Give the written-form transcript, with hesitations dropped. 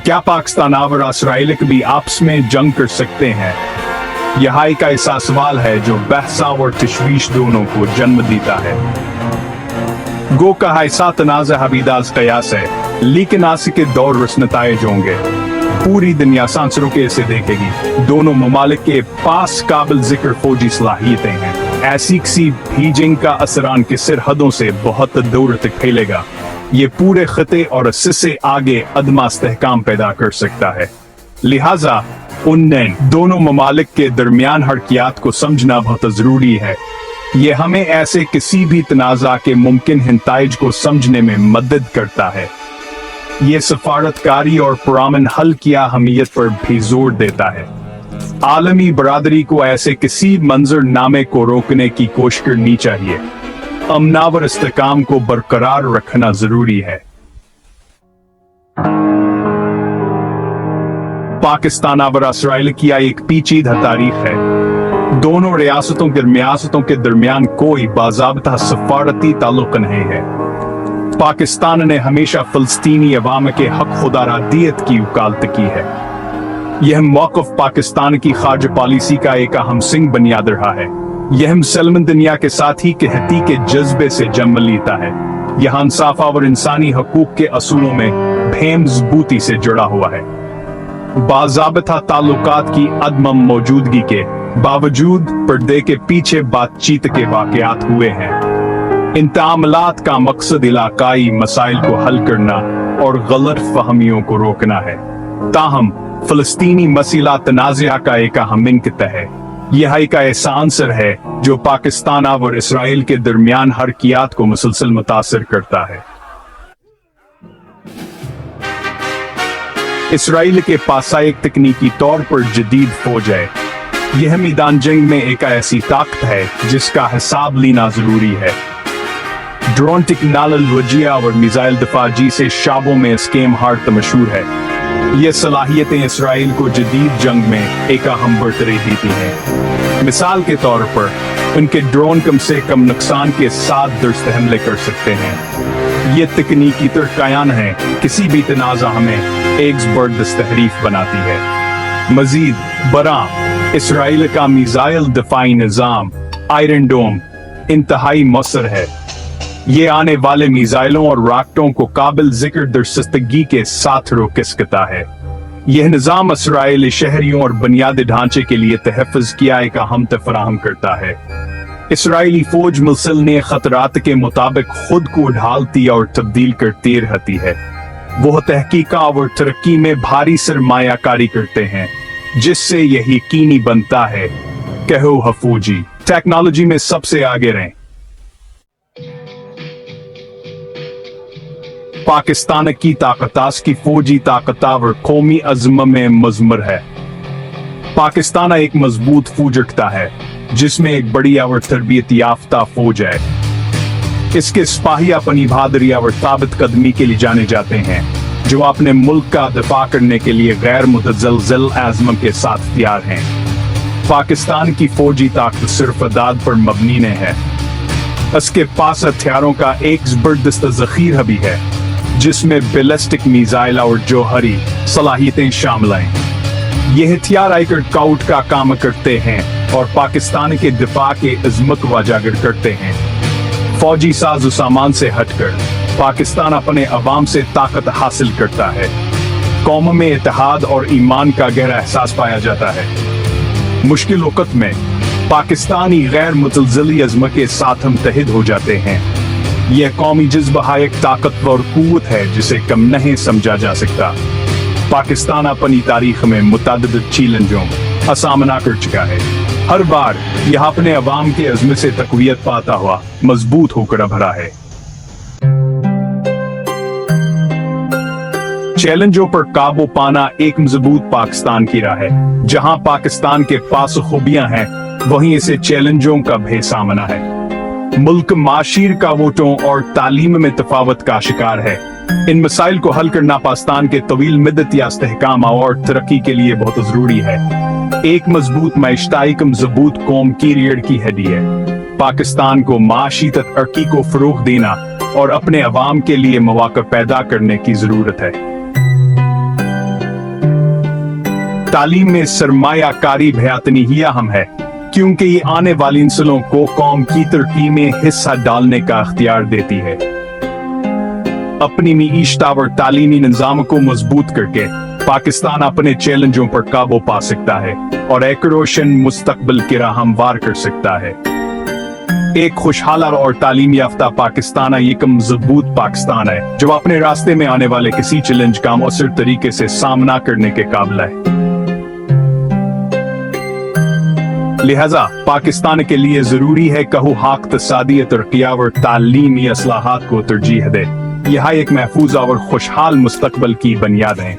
क्या पाकिस्तान और इसराइल कभी आपस में जंग कर सकते हैं? यह एक ऐसा सवाल है जो बहस और तशवीश दोनों को जन्म देता है। गो का ऐसा तनाज़ा हबीदाज कयास है, लेकिन आज के दौर रस नताइज होंगे। पूरी दुनिया सांसरों के इसे देखेगी। दोनों ममालिक के पास काबिल जिक्र फौजी सलाहियतें हैं, ऐसी किसी भी जंग का असरान की सरहदों से बहुत दूर तक फैलेगा। ये पूरे खिते और इससे आगे अदमा इस्तेहकाम पैदा कर सकता है। लिहाजा उन्हें दोनों ममालिक के दरमियान हरकियात को समझना बहुत जरूरी है। ये हमें ऐसे किसी भी तनाज़ा के मुमकिन नताइज को समझने में मदद करता है। ये सफारतकारी और पुरअमन हल की अहमियत पर भी जोर देता है। आलमी बरादरी को ऐसे किसी मंजरनामे को रोकने की कोशिश करनी चाहिए। अमनावर इस्तेहकाम को बरकरार रखना जरूरी है। पाकिस्तान और इसराइल की एक पेचीदा तारीख है। दोनों रियासतों के दरमियान कोई बाज़ाब्ता सफारती ताल्लुक नहीं है। पाकिस्तान ने हमेशा फलस्तीनी अवाम के हक खुदारादियत की वकालत की है। यह मौक़िफ़ पाकिस्तान की खारजा पॉलिसी का एक अहम सिंग बुनियाद रहा है। यह मुसलमान दुनिया के साथ ही कहती के जज्बे से जन्म लेता है। यह इंसाफ और इंसानी हकूक के असूलों में बेमजबूती से जुड़ा हुआ है। बाज़ाब्ता ताल्लुकात की अदम मौजूदगी के बावजूद पर्दे के पीछे बातचीत के वाक़यात हुए हैं। इन तामलात का मकसद इलाकाई मसाइल को हल करना और गलत फहमियों को रोकना है। ताहम फलस्तीनी मसला तनाज़ा का एक अहम इंक़ता है। यह एक ऐसा अंसर है जो पाकिस्तान और इसराइल के दरमियान हरकियात को मुसलसल मुतासिर करता है। इसराइल के पास एक तकनीकी तौर पर जदीद फौज है। यह मैदान जंग में एक ऐसी ताकत है जिसका हिसाब लेना जरूरी है। ड्रोन टेक्नोलॉजी और मिसाइल दफाजी से शाबों में स्केम हार्ट मशहूर है। ये सलाहियतें इसराइल को जदीद जंग में एक अहम बरतरी देती हैं। मिसाल के तौर पर उनके ड्रोन कम से कम नुकसान के साथ दस्त हमले कर सकते हैं। ये तकनीकी तरक्यान है किसी भी तनाज़ा हमें एक जबरदस्त तहरीफ बनाती है। मजीद बरां इसराइल का मिसाइल दफाई निज़ाम आयरन डोम इंतहाई मौसर है। ये आने वाले मिसाइलों और रॉकेटों को काबिल जिक्र दरसस्तगी के साथ रोक सकता है। यह निज़ाम इसराइली शहरियों और बुनियादी ढांचे के लिए तहफ़्फ़ुज़ किया एक अहम फराहम करता है। इसराइली फौज मुसलसल खतरात के मुताबिक खुद को ढालती और तब्दील करती रहती है। वह तहकीका और तरक्की में भारी सरमायाकारी करते हैं, जिससे यह यकीनी बनता है कि वह फौजी टेक्नोलॉजी में सबसे आगे रहें। पाकिस्तान की ताकतास की फौजी ताकतावर कौमी अज़्म में मज़मर है। पाकिस्तान एक मजबूत फौज रखता है जिसमें एक बड़ी और तरबियत याफ्ता फौज है। इसके सिपाही अपनी बहादुरी और साबित कदमी के लिए जाने जाते हैं, जो अपने मुल्क का दिफा करने के लिए गैर मुतज़लज़ल आज़म के साथ तैयार हैं। पाकिस्तान की फौजी ताकत सिर्फ अदाद पर मबनी नहीं है। इसके पास हथियारों का एक जबरदस्त ज़ख़ीरा भी है, जिसमें बैलिस्टिक मिसाइल और जौहरी सलाहियतें शामिल हैं। ये हथियार आउट का काम करते हैं और पाकिस्तान के दिफा के अज़मत को उजागर करते हैं। फौजी साजो सामान से हटकर पाकिस्तान अपने अवाम से ताकत हासिल करता है। कौम में इत्तेहाद और ईमान का गहरा एहसास पाया जाता है। मुश्किल वक़्त में पाकिस्तानी गैर मुतज़ल्ज़ल अज़्म के साथ मुत्तहिद हो जाते हैं। यह कौमी जज्बा एक ताकतवर कुव्वत है जिसे कम नहीं समझा जा सकता। पाकिस्तान अपनी तारीख में मुतअद्दिद चैलेंजों का सामना कर चुका है। हर बार यह अपने अवाम के अज़्म से तक़वियत पाता हुआ मजबूत होकर उभरा है। चैलेंजों पर काबू पाना एक मजबूत पाकिस्तान की राह है। जहां पाकिस्तान के पास खूबियां हैं, वहीं इसे चैलेंजों का भी सामना है। मुल्क माशीर का वोटों और तालीम में तफावत का शिकार है। इन मसाइल को हल करना पाकिस्तान के तवील मदत या इस्तेहकाम और तरक्की के लिए बहुत जरूरी है। एक मजबूत माइश्ताई मजबूत कौम की रीढ़ की हड्डी है। पाकिस्तान को माशी तरक्की को फरोग देना और अपने अवाम के लिए मौका पैदा करने की जरूरत है। तालीम में सरमायाकारी बेहतनी ही अहम है, क्योंकि ये आने वाली नस्लों को कौम की तरक्की में हिस्सा डालने का इख्तियार देती है। अपनी मीशत और तालीमी निज़ाम को मजबूत करके पाकिस्तान अपने चैलेंजों पर काबू पा सकता है और एक रोशन मुस्तकबिल की राह हमवार कर सकता है। एक खुशहाल और तालीम याफ्ता पाकिस्तान एक मजबूत पाकिस्तान है जो अपने रास्ते में आने वाले किसी चैलेंज का मौसर तरीके से सामना करने के काबिल है। लिहाजा पाकिस्तान के लिए जरूरी है कहू हाक तसादी तरक्की और तालीमी असलाहात को तरजीह दे। यह एक महफूज और खुशहाल मुस्तकबिल की बुनियाद है।